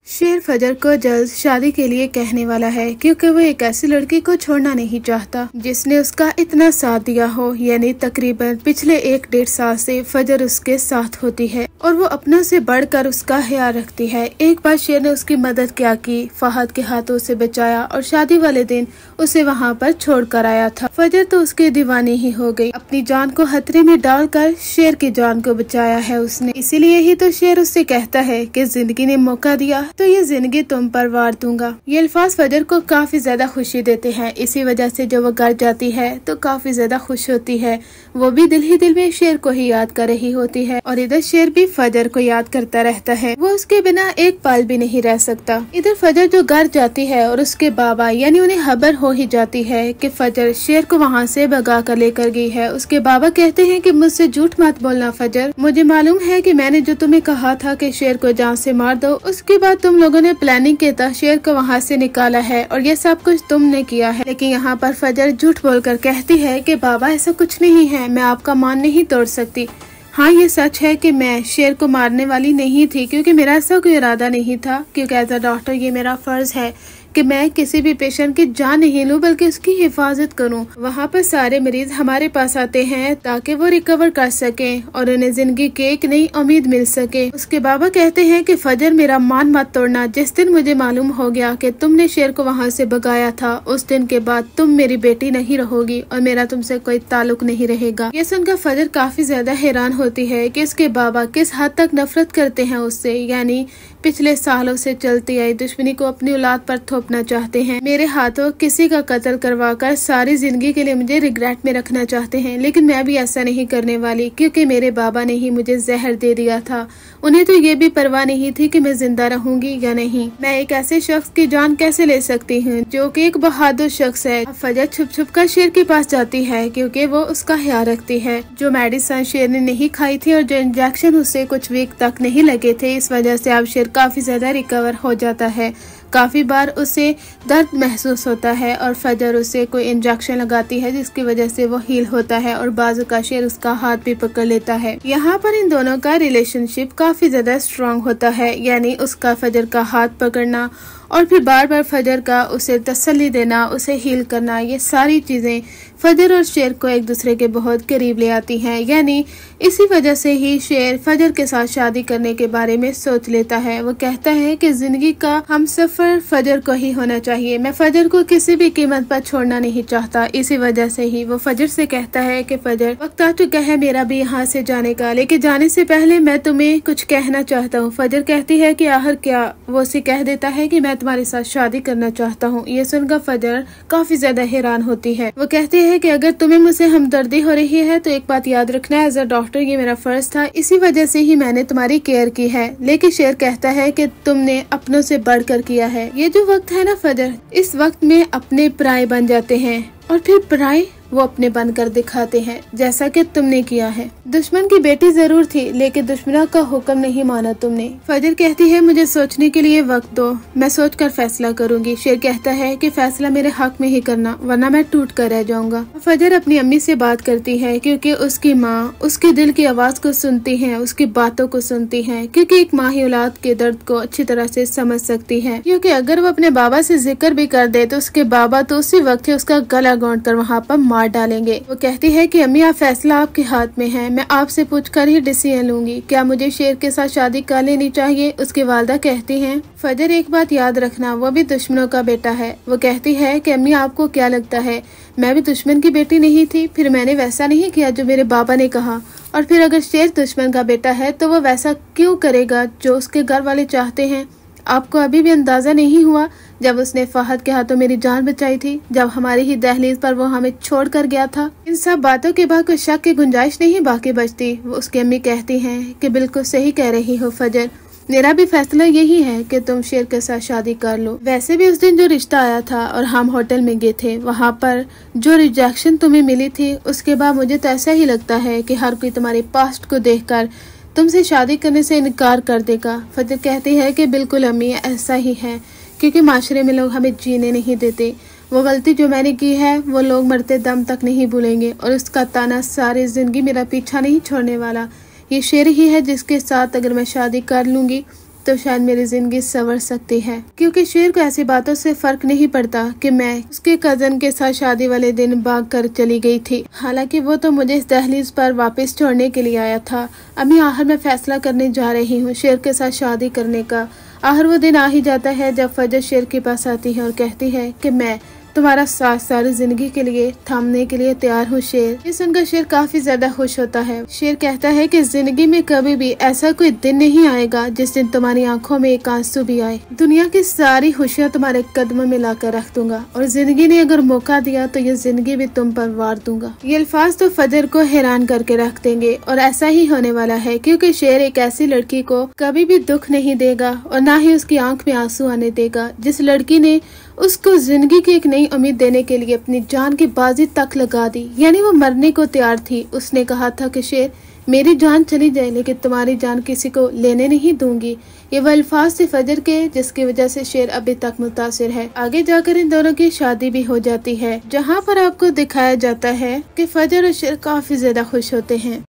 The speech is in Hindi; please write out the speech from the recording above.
शेर फजर को जल्द शादी के लिए कहने वाला है क्योंकि वो एक ऐसी लड़की को छोड़ना नहीं चाहता जिसने उसका इतना साथ दिया हो। यानी तकरीबन पिछले 1-1.5 साल से फजर उसके साथ होती है और वो अपनों से बढ़कर उसका ख्याल रखती है। एक बार शेर ने उसकी मदद क्या की, फहद के हाथों से बचाया और शादी वाले दिन उसे वहाँ पर छोड़ कर आया था। फजर तो उसकी दीवानी ही हो गई। अपनी जान को खतरे में डालकर शेर की जान को बचाया है उसने। इसीलिए ही तो शेर उससे कहता है कि जिंदगी ने मौका दिया तो ये जिंदगी तुम पर वार दूंगा। ये अल्फाज फजर को काफी ज्यादा खुशी देते हैं। इसी वजह से जब वो घर जाती है तो काफी ज्यादा खुश होती है। वो भी दिल ही दिल में शेर को ही याद कर रही होती है और इधर शेर भी फजर को याद करता रहता है। वो उसके बिना एक पल भी नहीं रह सकता। इधर फजर जो घर जाती है और उसके बाबा यानी उन्हें खबर हो ही जाती है कि फजर शेर को वहाँ से भगा कर लेकर गई है। उसके बाबा कहते हैं कि मुझसे झूठ मत बोलना फजर, मुझे मालूम है कि मैंने जो तुम्हें कहा था कि शेर को जान से मार दो, उसके बाद तुम लोगों ने प्लानिंग के तहत शेर को वहाँ से निकाला है और ये सब कुछ तुमने किया है। लेकिन यहाँ पर फजर झूठ बोलकर कहती है कि बाबा ऐसा कुछ नहीं है, मैं आपका मान नहीं तोड़ सकती। हाँ ये सच है कि मैं शेर को मारने वाली नहीं थी क्योंकि मेरा ऐसा कोई इरादा नहीं था, क्योंकि एज अ डॉक्टर ये मेरा फर्ज है कि मैं किसी भी पेशेंट की जान नहीं लूं बल्कि उसकी हिफाजत करूं। वहाँ पर सारे मरीज हमारे पास आते हैं ताकि वो रिकवर कर सकें और उन्हें जिंदगी की एक नई उम्मीद मिल सके। उसके बाबा कहते हैं कि फजर मेरा मान मत तोड़ना। जिस दिन मुझे मालूम हो गया कि तुमने शेर को वहाँ से भगाया था, उस दिन के बाद तुम मेरी बेटी नहीं रहोगी और मेरा तुमसे कोई ताल्लुक नहीं रहेगा। ये सुनकर फजर काफी ज्यादा हैरान होती है कि इसके बाबा किस हद तक नफरत करते हैं उससे। यानी पिछले सालों से चलती आई दुश्मनी को अपनी औलाद पर थोपना चाहते हैं। मेरे हाथों किसी का कत्ल करवाकर सारी जिंदगी के लिए मुझे रिग्रेट में रखना चाहते हैं, लेकिन मैं भी ऐसा नहीं करने वाली क्योंकि मेरे बाबा ने ही मुझे जहर दे दिया था। उन्हें तो ये भी परवाह नहीं थी कि मैं जिंदा रहूंगी या नहीं। मैं एक ऐसे शख्स की जान कैसे ले सकती हूँ जो कि एक बहादुर शख्स है। फजर छुप छुप कर शेर के पास जाती है क्योंकि वो उसका ख्याल रखती है। जो मेडिसिन शेर ने नहीं खाई थी और जो इंजेक्शन उसे कुछ वीक तक नहीं लगे थे, इस वजह से अब शेर काफी ज्यादा रिकवर हो जाता है। काफी बार उसे दर्द महसूस होता है और फजर उसे कोई इंजेक्शन लगाती है जिसकी वजह से वो हील होता है और बाजू का शेर उसका हाथ भी पकड़ लेता है। यहाँ पर इन दोनों का रिलेशनशिप काफी ज्यादा स्ट्रॉन्ग होता है। यानी उसका फजर का हाथ पकड़ना और फिर बार बार फजर का उसे तसल्ली देना, उसे हील करना, ये सारी चीजें फजर और शेर को एक दूसरे के बहुत करीब ले आती हैं। यानी इसी वजह से ही शेर फजर के साथ शादी करने के बारे में सोच लेता है। वो कहता है कि जिंदगी का हम सफर फजर को ही होना चाहिए, मैं फजर को किसी भी कीमत पर छोड़ना नहीं चाहता। इसी वजह से ही वो फजर से कहता है कि फजर वक्त आ चुका है मेरा भी यहाँ से जाने का, लेकिन जाने से पहले मैं तुम्हें कुछ कहना चाहता हूँ। फजर कहती है कि आखिर क्या? वो उसे कह देता है कि मैं तुम्हारे साथ शादी करना चाहता हूँ। ये सुनकर फजर काफी ज्यादा हैरान होती है। वो कहती है कि अगर तुम्हें मुझसे हमदर्दी हो रही है तो एक बात याद रखना, एज अ डॉक्टर ये मेरा फर्ज था, इसी वजह से ही मैंने तुम्हारी केयर की है। लेकिन शेर कहता है कि तुमने अपनों से बढ़कर किया है। ये जो वक्त है ना फजर, इस वक्त में अपने पराये बन जाते हैं और फिर पराये वो अपने बनकर दिखाते हैं, जैसा कि तुमने किया है। दुश्मन की बेटी जरूर थी लेकिन दुश्मनों का हुक्म नहीं माना तुमने। फजर कहती है मुझे सोचने के लिए वक्त दो, मैं सोचकर फैसला करूंगी। शेर कहता है कि फैसला मेरे हक में ही करना वरना मैं टूट कर रह जाऊंगा। फजर अपनी अम्मी से बात करती है क्योंकि उसकी माँ उसके दिल की आवाज को सुनती है, उसकी बातों को सुनती है, क्योंकि एक माँ ही औलाद के दर्द को अच्छी तरह से समझ सकती है। क्योंकि अगर वो अपने बाबा से जिक्र भी कर दे तो उसके बाबा तो उसी वक्त ही उसका गला घोंट कर वहाँ पर मार डालेंगे। वो कहती है कि अम्मी आप फैसला आपके हाथ में है, मैं आपसे पूछकर ही डिसीजन लूंगी, क्या मुझे शेर के साथ शादी कर लेनी चाहिए? उसकी वालदा कहती हैं फजर एक बात याद रखना, वो भी दुश्मनों का बेटा है। वो कहती है कि अम्मी आपको क्या लगता है मैं भी दुश्मन की बेटी नहीं थी? फिर मैंने वैसा नहीं किया जो मेरे बाबा ने कहा, और फिर अगर शेर दुश्मन का बेटा है तो वो वैसा क्यों करेगा जो उसके घर वाले चाहते हैं? आपको अभी भी अंदाजा नहीं हुआ जब उसने फहद के हाथों मेरी जान बचाई थी, जब हमारी ही दहलीज पर वो हमें छोड़ कर गया था? इन सब बातों के बाद कोई शक की गुंजाइश नहीं बाकी बचती। वो उसकी अम्मी कहती हैं कि बिल्कुल सही कह रही हो फजर, मेरा भी फैसला यही है कि तुम शेर के साथ शादी कर लो। वैसे भी उस दिन जो रिश्ता आया था और हम होटल में गए थे, वहाँ पर जो रिजेक्शन तुम्हें मिली थी, उसके बाद मुझे तो ऐसा ही लगता है कि हर कोई तुम्हारे पास्ट को देखकर तुमसे शादी करने से इनकार कर देगा। फजर कहती है कि बिल्कुल अम्मी ऐसा ही है, क्योंकि माशरे में लोग हमें जीने नहीं देते। वो गलती जो मैंने की है वो लोग मरते दम तक नहीं भूलेंगे और उसका ताना सारी जिंदगी मेरा पीछा नहीं छोड़ने वाला। ये शेर ही है जिसके साथ अगर मैं शादी कर लूंगी तो शायद मेरी जिंदगी संवर सकती है। क्योंकि शेर को ऐसी बातों से फर्क नहीं पड़ता कि मैं उसके कजन के साथ शादी वाले दिन भाग कर चली गई थी। हालांकि वो तो मुझे इस दहलीज पर वापस छोड़ने के लिए आया था। अभी आखिर मैं फैसला करने जा रही हूँ शेर के साथ शादी करने का। आखिर वो दिन आ ही जाता है जब फजर शेर के पास आती है और कहती है कि मैं तुम्हारा साथ सारी जिंदगी के लिए थामने के लिए तैयार हूँ शेर। ये सुनकर शेर काफी ज्यादा खुश होता है। शेर कहता है कि जिंदगी में कभी भी ऐसा कोई दिन नहीं आएगा जिस दिन तुम्हारी आंखों में एक आंसू भी आए। दुनिया की सारी खुशियाँ तुम्हारे कदमों में लाकर रख दूंगा और जिंदगी ने अगर मौका दिया तो ये जिंदगी भी तुम पर वार दूंगा। ये अल्फाज तो फजर को हैरान करके रख देंगे और ऐसा ही होने वाला है, क्योंकि शेर एक ऐसी लड़की को कभी भी दुख नहीं देगा और न ही उसकी आंख में आंसू आने देगा जिस लड़की ने उसको जिंदगी की एक नई उम्मीद देने के लिए अपनी जान की बाजी तक लगा दी। यानी वो मरने को तैयार थी। उसने कहा था कि शेर मेरी जान चली जाए लेकिन तुम्हारी जान किसी को लेने नहीं दूंगी। ये वो अल्फाज थे फजर के जिसकी वजह से शेर अभी तक मुतासिर है। आगे जाकर इन दोनों की शादी भी हो जाती है, जहाँ पर आपको दिखाया जाता है कि फजर और शेर काफी ज्यादा खुश होते हैं।